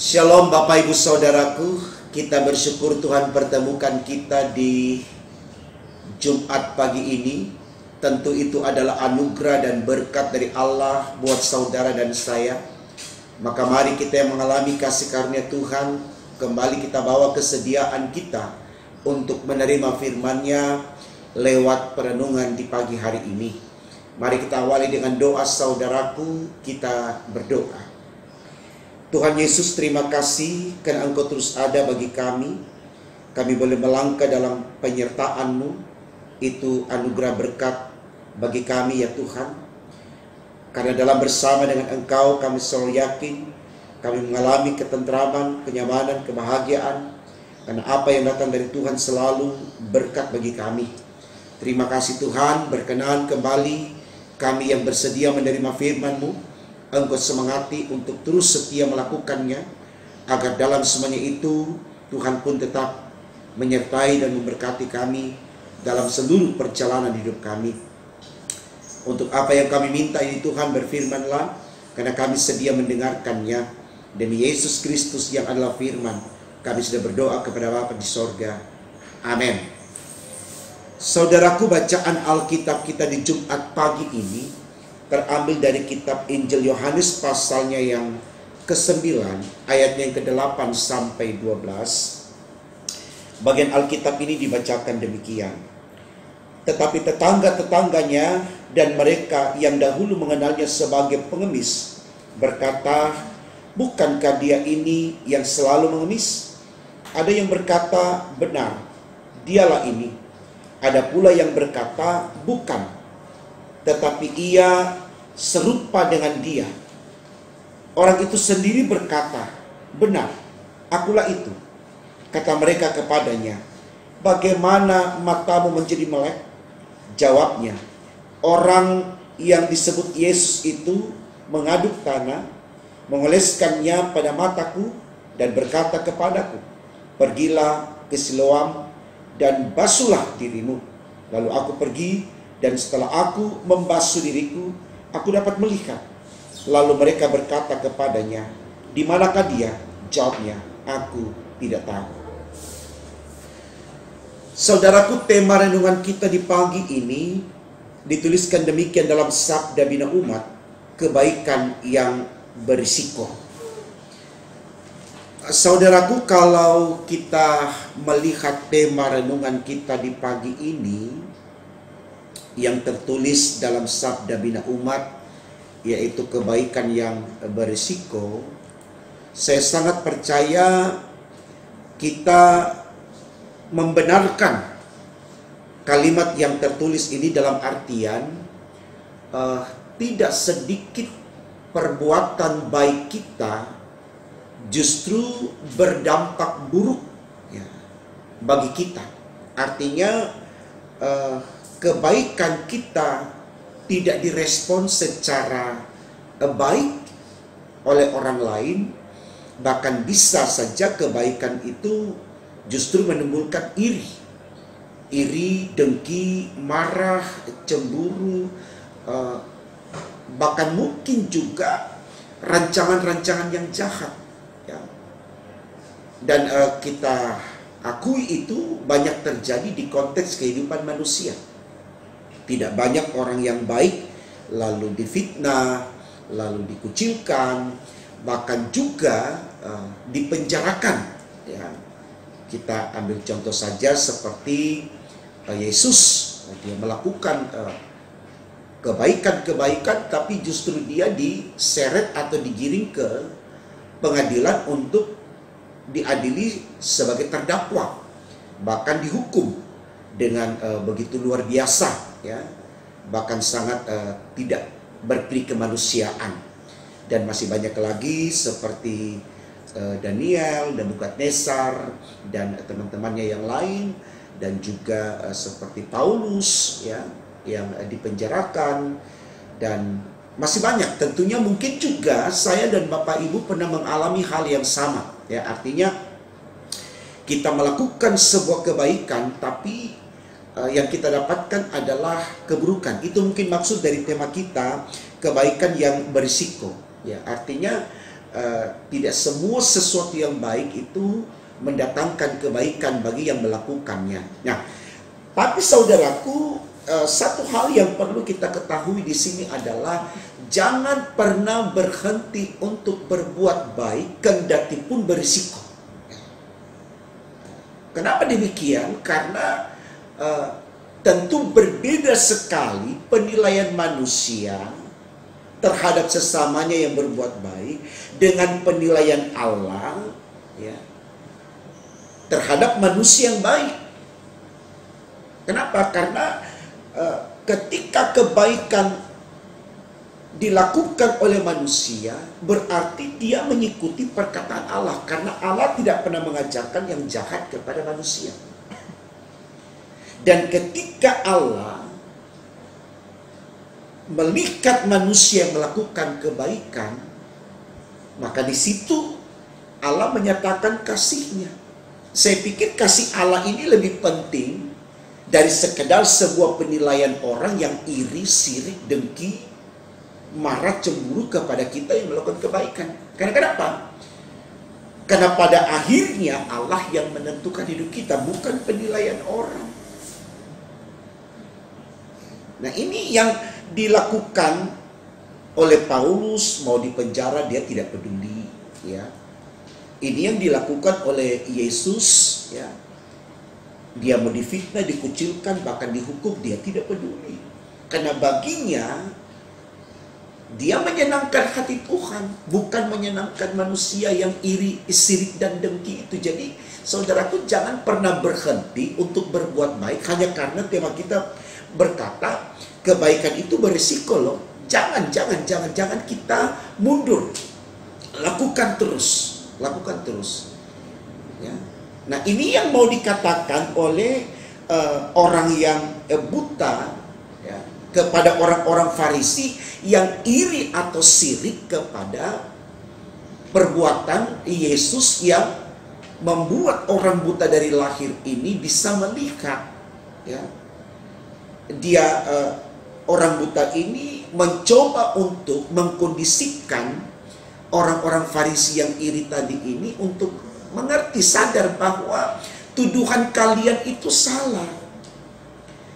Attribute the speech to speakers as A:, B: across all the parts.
A: Shalom Bapak Ibu Saudaraku, kita bersyukur Tuhan pertemukan kita di Jumat pagi ini. Tentu itu adalah anugerah dan berkat dari Allah buat saudara dan saya. Maka mari kita yang mengalami kasih karunia Tuhan, kembali kita bawa kesediaan kita untuk menerima firman-Nya lewat perenungan di pagi hari ini. Mari kita awali dengan doa saudaraku, kita berdoa. Tuhan Yesus, terima kasih karena Engkau terus ada bagi kami. Kami boleh melangkah dalam penyertaan-Mu. Itu anugerah berkat bagi kami ya Tuhan. Karena dalam bersama dengan Engkau kami selalu yakin kami mengalami ketentraman, kenyamanan, kebahagiaan. Karena apa yang datang dari Tuhan selalu berkat bagi kami. Terima kasih Tuhan, berkenan kembali kami yang bersedia menerima firman-Mu. Engkau semangati untuk terus setia melakukannya, agar dalam semuanya itu Tuhan pun tetap menyertai dan memberkati kami dalam seluruh perjalanan hidup kami. Untuk apa yang kami minta ini Tuhan, berfirman-Lah, karena kami sedia mendengarkannya. Demi Yesus Kristus yang adalah firman, kami sudah berdoa kepada Bapa di sorga. Amin. Saudaraku, bacaan Alkitab kita di Jumat pagi ini terambil dari kitab Injil Yohanes pasalnya yang ke-9, ayatnya yang ke-8 sampai 12. Bagian Alkitab ini dibacakan demikian. Tetapi tetangga-tetangganya dan mereka yang dahulu mengenalnya sebagai pengemis berkata, "Bukankah dia ini yang selalu mengemis?" Ada yang berkata, "Benar, dialah ini." Ada pula yang berkata, "Bukan, tetapi ia serupa dengan dia." Orang itu sendiri berkata, "Benar, akulah itu." Kata mereka kepadanya, "Bagaimana matamu menjadi melek?" Jawabnya, "Orang yang disebut Yesus itu mengaduk tanah, mengoleskannya pada mataku dan berkata kepadaku, 'Pergilah ke Siloam dan basuhlah dirimu.' Lalu aku pergi, dan setelah aku membasuh diriku, aku dapat melihat." Lalu mereka berkata kepadanya, "Di manakah dia?" Jawabnya, "Aku tidak tahu." Saudaraku, tema renungan kita di pagi ini dituliskan demikian dalam Sabda Bina Umat, kebaikan yang berisiko. Saudaraku, kalau kita melihat tema renungan kita di pagi ini yang tertulis dalam Sabda Bina Umat, yaitu kebaikan yang berisiko, saya sangat percaya kita membenarkan kalimat yang tertulis ini dalam artian tidak sedikit perbuatan baik kita justru berdampak buruk ya, bagi kita. Artinya kebaikan kita tidak direspon secara baik oleh orang lain, bahkan bisa saja kebaikan itu justru menimbulkan iri, dengki, marah, cemburu, bahkan mungkin juga rancangan-rancangan yang jahat ya. Dan kita akui itu banyak terjadi di konteks kehidupan manusia. Tidak banyak orang yang baik lalu difitnah, lalu dikucilkan, bahkan juga dipenjarakan ya. Kita ambil contoh saja seperti Yesus, dia melakukan kebaikan-kebaikan, tapi justru dia diseret atau digiring ke pengadilan untuk diadili sebagai terdakwa, bahkan dihukum dengan begitu luar biasa ya, bahkan sangat tidak berperi kemanusiaan. Dan masih banyak lagi seperti Daniel dan Nebukadnezar dan teman-temannya yang lain, dan juga seperti Paulus ya, yang dipenjarakan, dan masih banyak. Tentunya mungkin juga saya dan Bapak Ibu pernah mengalami hal yang sama ya. Artinya kita melakukan sebuah kebaikan, tapi yang kita dapatkan adalah keburukan. Itu mungkin maksud dari tema kita, kebaikan yang berisiko ya. Artinya tidak semua sesuatu yang baik itu mendatangkan kebaikan bagi yang melakukannya. Nah, tapi saudaraku, satu hal yang perlu kita ketahui di sini adalah jangan pernah berhenti untuk berbuat baik kendati pun berisiko. Kenapa demikian? Karena tentu berbeda sekali penilaian manusia terhadap sesamanya yang berbuat baik dengan penilaian Allah, ya, terhadap manusia yang baik. Kenapa? Karena ketika kebaikan dilakukan oleh manusia, berarti dia mengikuti perkataan Allah, karena Allah tidak pernah mengajarkan yang jahat kepada manusia. Dan ketika Allah melihat manusia melakukan kebaikan, maka di situ Allah menyatakan kasih-Nya. Saya pikir kasih Allah ini lebih penting dari sekedar sebuah penilaian orang yang iri, sirik, dengki, marah, cemburu kepada kita yang melakukan kebaikan. Karena kenapa? Karena pada akhirnya Allah yang menentukan hidup kita, bukan penilaian orang. Nah, ini yang dilakukan oleh Paulus, mau dipenjara dia tidak peduli, ya. Ini yang dilakukan oleh Yesus, ya. Dia mau difitnah, dikucilkan, bahkan dihukum, dia tidak peduli. Karena baginya dia menyenangkan hati Tuhan, bukan menyenangkan manusia yang iri, sirik, dan dengki itu. Jadi, saudaraku, jangan pernah berhenti untuk berbuat baik hanya karena tema kita berkata kebaikan itu berisiko loh. Jangan kita mundur. Lakukan terus. Ya. Nah, ini yang mau dikatakan oleh orang yang buta, ya, kepada orang-orang Farisi yang iri atau sirik kepada perbuatan Yesus yang membuat orang buta dari lahir ini bisa melihat, ya. Dia orang buta ini mencoba untuk mengkondisikan orang-orang Farisi yang iri tadi ini untuk mengerti, sadar bahwa tuduhan kalian itu salah.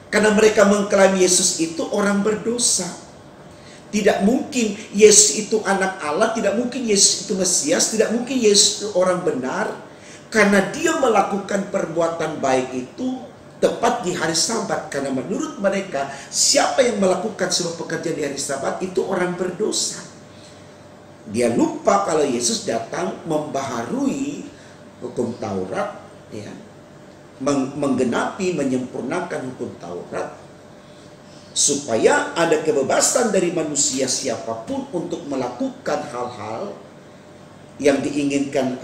A: Karena mereka mengklaim Yesus itu orang berdosa. Tidak mungkin Yesus itu anak Allah, tidak mungkin Yesus itu Mesias, tidak mungkin Yesus itu orang benar. Karena dia melakukan perbuatan baik itu tepat di hari Sabat. Karena menurut mereka, siapa yang melakukan sebuah pekerjaan di hari Sabat itu orang berdosa. Dia lupa kalau Yesus datang membaharui hukum Taurat, ya, menggenapi, menyempurnakan hukum Taurat, supaya ada kebebasan dari manusia siapapun untuk melakukan hal-hal yang diinginkan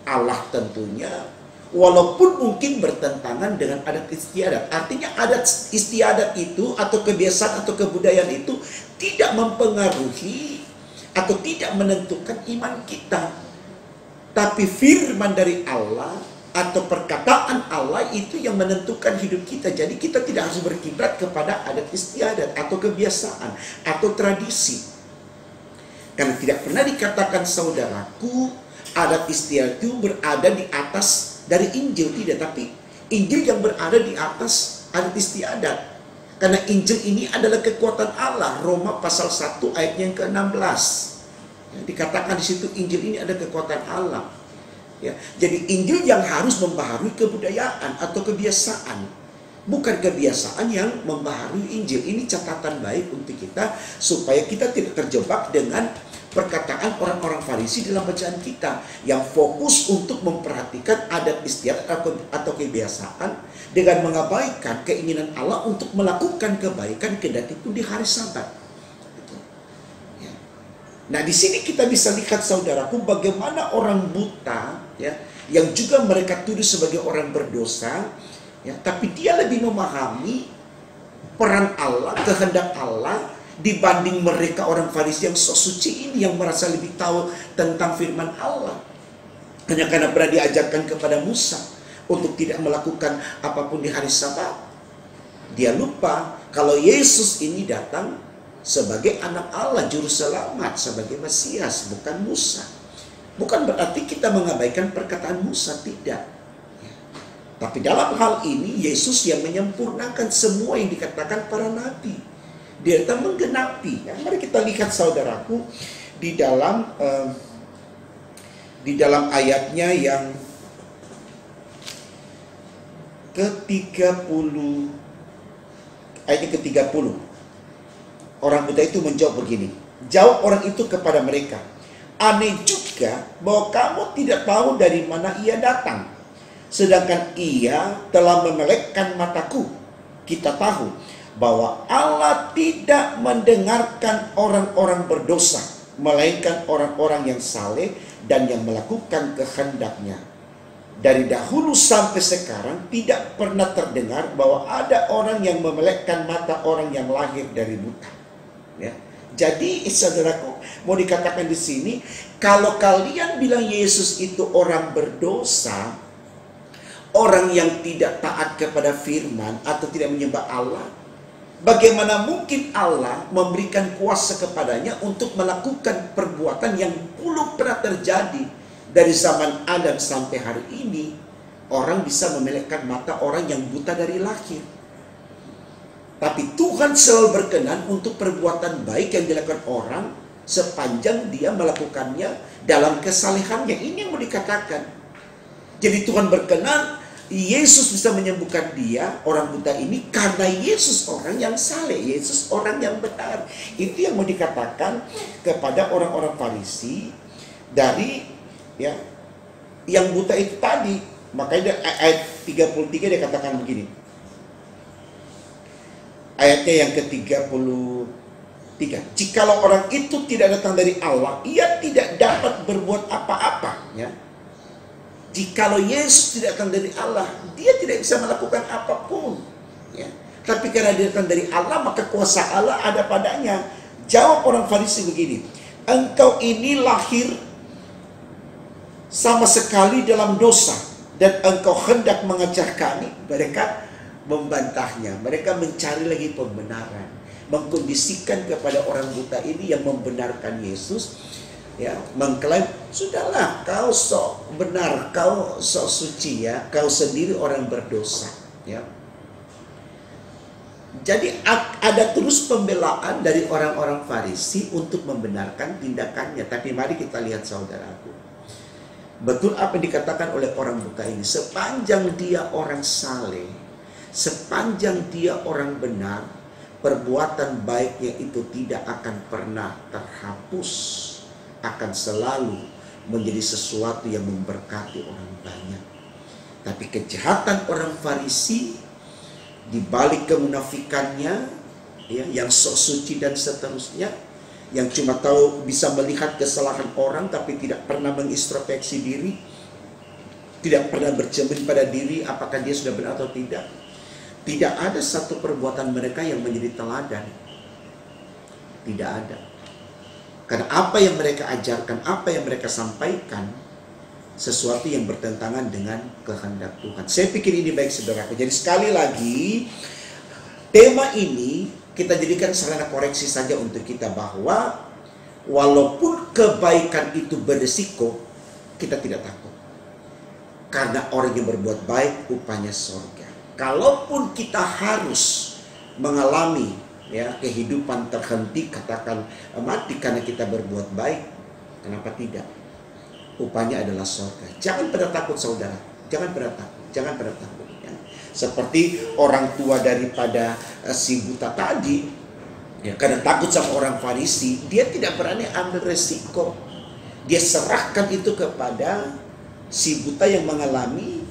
A: Allah tentunya, walaupun mungkin bertentangan dengan adat istiadat. Artinya adat istiadat itu atau kebiasaan atau kebudayaan itu tidak mempengaruhi atau tidak menentukan iman kita. Tapi firman dari Allah atau perkataan Allah itu yang menentukan hidup kita. Jadi kita tidak harus berkiblat kepada adat istiadat atau kebiasaan atau tradisi. Karena tidak pernah dikatakan, saudaraku, adat istiadat itu berada di atas dari Injil. Tidak, tapi Injil yang berada di atas adat istiadat. Karena Injil ini adalah kekuatan Allah. Roma pasal 1 ayat yang ke-16. Ya, dikatakan di situ Injil ini ada kekuatan Allah. Ya, jadi Injil yang harus membaharui kebudayaan atau kebiasaan, bukan kebiasaan yang membaharui Injil. Ini catatan baik untuk kita supaya kita tidak terjebak dengan perkataan orang-orang Farisi dalam bacaan kita yang fokus untuk memperhatikan adat istiadat atau kebiasaan dengan mengabaikan keinginan Allah untuk melakukan kebaikan kendati pun di hari Sabat. Ya. Nah, di sini kita bisa lihat, saudaraku, bagaimana orang buta, ya, yang juga mereka tuduh sebagai orang berdosa, ya, tapi dia lebih memahami peran Allah, kehendak Allah, dibanding mereka orang Farisi yang sok suci ini, yang merasa lebih tahu tentang firman Allah. Hanya karena pernah diajarkan kepada Musa untuk tidak melakukan apapun di hari Sabat. Dia lupa kalau Yesus ini datang sebagai anak Allah, juru selamat, sebagai Mesias, bukan Musa. Bukan berarti kita mengabaikan perkataan Musa, tidak. Tapi dalam hal ini Yesus yang menyempurnakan semua yang dikatakan para nabi. Dia datang menggenapi. Ya, mari kita lihat saudaraku di dalam ayatnya yang ke-30, ayatnya ke-30. Orang buta itu menjawab begini. Jawab orang itu kepada mereka, aneh juga bahwa kamu tidak tahu dari mana ia datang, sedangkan ia telah memelekkan mataku. Kita tahu bahwa Allah tidak mendengarkan orang-orang berdosa, melainkan orang-orang yang saleh dan yang melakukan kehendaknya. Dari dahulu sampai sekarang tidak pernah terdengar bahwa ada orang yang memelekkan mata orang yang lahir dari buta. Ya. Jadi saudaraku, mau dikatakan di sini, kalau kalian bilang Yesus itu orang berdosa, orang yang tidak taat kepada firman atau tidak menyembah Allah, bagaimana mungkin Allah memberikan kuasa kepadanya untuk melakukan perbuatan yang belum pernah terjadi? Dari zaman Adam sampai hari ini, orang bisa memelekkan mata orang yang buta dari lahir. Tapi Tuhan selalu berkenan untuk perbuatan baik yang dilakukan orang sepanjang dia melakukannya dalam kesalehannya. Ini yang mau dikatakan. Jadi Tuhan berkenan, Yesus bisa menyembuhkan dia, orang buta ini, karena Yesus orang yang saleh, Yesus orang yang benar. Itu yang mau dikatakan kepada orang-orang Farisi dari yang buta itu tadi. Makanya ayat 33 dia katakan begini. Ayatnya yang ke-33. Jikalau orang itu tidak datang dari Allah, ia tidak dapat berbuat apa-apa. Ya. Jikalau Yesus tidak datang dari Allah, dia tidak bisa melakukan apapun. Ya. Tapi karena dia datang dari Allah, maka kuasa Allah ada padanya. Jawab orang Farisi begini, engkau ini lahir sama sekali dalam dosa, dan engkau hendak mengajar kami. Mereka membantahnya, mereka mencari lagi pembenaran, mengkondisikan kepada orang buta ini yang membenarkan Yesus, ya, mengklaim, sudahlah kau sok benar, kau sok suci, ya, kau sendiri orang berdosa, ya. Jadi ada terus pembelaan dari orang-orang Farisi untuk membenarkan tindakannya. Tapi mari kita lihat saudaraku, betul apa yang dikatakan oleh orang buta ini. Sepanjang dia orang saleh, sepanjang dia orang benar, perbuatan baiknya itu tidak akan pernah terhapus, akan selalu menjadi sesuatu yang memberkati orang banyak. Tapi kejahatan orang Farisi, di balik kemunafikannya, ya, yang sok suci dan seterusnya, yang cuma tahu bisa melihat kesalahan orang tapi tidak pernah mengintrospeksi diri, tidak pernah bercermin pada diri apakah dia sudah benar atau tidak. Tidak ada satu perbuatan mereka yang menjadi teladan. Tidak ada. Karena apa yang mereka ajarkan, apa yang mereka sampaikan, sesuatu yang bertentangan dengan kehendak Tuhan. Saya pikir ini baik saudaraku. Jadi sekali lagi, tema ini kita jadikan sarana koreksi saja untuk kita, bahwa walaupun kebaikan itu berisiko, kita tidak takut. Karena orang yang berbuat baik upahnya surga. Kalaupun kita harus mengalami, ya, kehidupan terhenti, katakan mati karena kita berbuat baik, kenapa tidak? Upahnya adalah surga. Jangan pernah takut saudara, jangan pernah takut, jangan pernah takut. Seperti orang tua daripada si buta tadi, ya, karena takut sama orang Farisi, dia tidak berani ambil resiko. Dia serahkan itu kepada si buta yang mengalami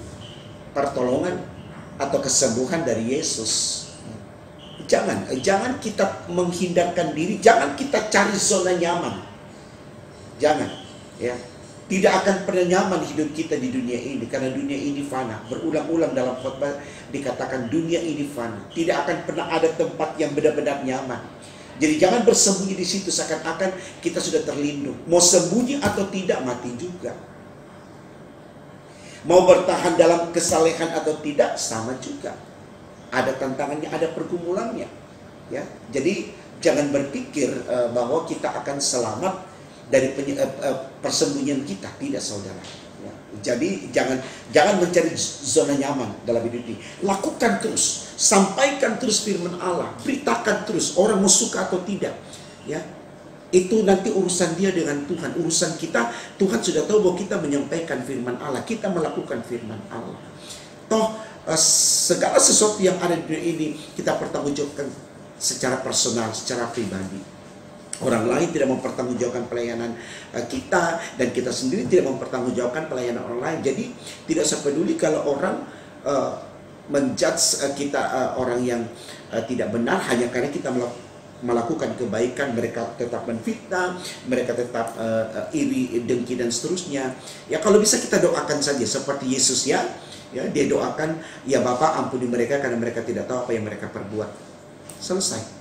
A: pertolongan atau kesembuhan dari Yesus. Jangan kita menghindarkan diri, jangan kita cari zona nyaman. Jangan, ya. Tidak akan pernah nyaman hidup kita di dunia ini, karena dunia ini fana. Berulang-ulang dalam khotbah dikatakan dunia ini fana. Tidak akan pernah ada tempat yang benar-benar nyaman. Jadi jangan bersembunyi di situ seakan-akan kita sudah terlindung. Mau sembunyi atau tidak, mati juga. Mau bertahan dalam kesalehan atau tidak, sama juga. Ada tantangannya, ada pergumulannya. Ya, jadi jangan berpikir bahwa kita akan selamat dari persembunyian kita. Tidak, saudara. Ya. Jadi jangan mencari zona nyaman dalam hidup ini. Lakukan terus, sampaikan terus firman Allah, beritakan terus, orang mau suka atau tidak. Ya, itu nanti urusan dia dengan Tuhan. Urusan kita, Tuhan sudah tahu bahwa kita menyampaikan firman Allah, kita melakukan firman Allah. Toh segala sesuatu yang ada di dunia ini kita pertanggungjawabkan secara personal, secara pribadi. Orang lain tidak mempertanggungjawabkan pelayanan kita, dan kita sendiri tidak mempertanggungjawabkan pelayanan orang lain. Jadi tidak sepeduli kalau orang menjudge kita orang yang tidak benar hanya karena kita melakukan kebaikan. Mereka tetap menfitnah, mereka tetap iri, dengki, dan seterusnya. Ya, kalau bisa kita doakan saja seperti Yesus, ya. Ya, dia doakan, ya Bapa, ampuni mereka karena mereka tidak tahu apa yang mereka perbuat. Selesai.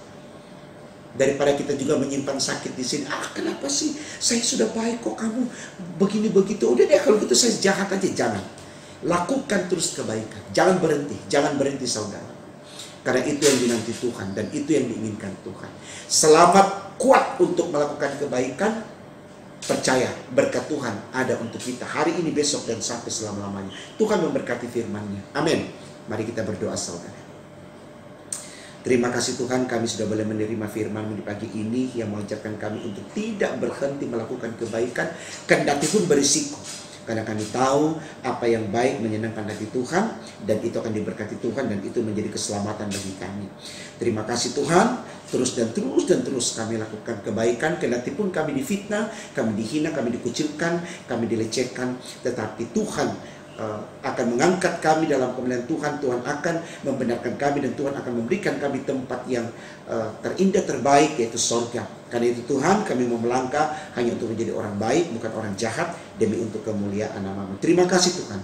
A: Daripada kita juga menyimpan sakit di sini. Kenapa sih? Saya sudah baik kok, kamu begini begitu. Udah deh, kalau gitu saya jahat aja. Jangan. Lakukan terus kebaikan. Jangan berhenti, saudara. Karena itu yang dinanti Tuhan dan itu yang diinginkan Tuhan. Selamat kuat untuk melakukan kebaikan. Percaya, berkat Tuhan ada untuk kita hari ini, besok, dan sampai selama-lamanya. Tuhan memberkati firman-Nya. Amin. Mari kita berdoa, saudara. Terima kasih Tuhan, kami sudah boleh menerima firman-Mu di pagi ini yang mengajarkan kami untuk tidak berhenti melakukan kebaikan, kendati pun berisiko. Karena kami tahu apa yang baik menyenangkan hati Tuhan, dan itu akan diberkati Tuhan, dan itu menjadi keselamatan bagi kami. Terima kasih Tuhan, terus kami lakukan kebaikan, kendati pun kami difitnah, kami dihina, kami dikucilkan, kami dilecehkan, tetapi Tuhan akan mengangkat kami dalam kemuliaan Tuhan. Tuhan akan membenarkan kami, dan Tuhan akan memberikan kami tempat yang terindah, terbaik, yaitu surga. Karena itu Tuhan, kami mau melangkah hanya untuk menjadi orang baik, bukan orang jahat, demi untuk kemuliaan nama-Mu. Terima kasih Tuhan,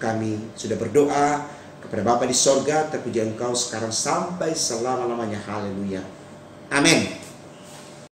A: kami sudah berdoa kepada Bapa di sorga. Terpuji Engkau sekarang sampai selama-lamanya. Haleluya. Amin.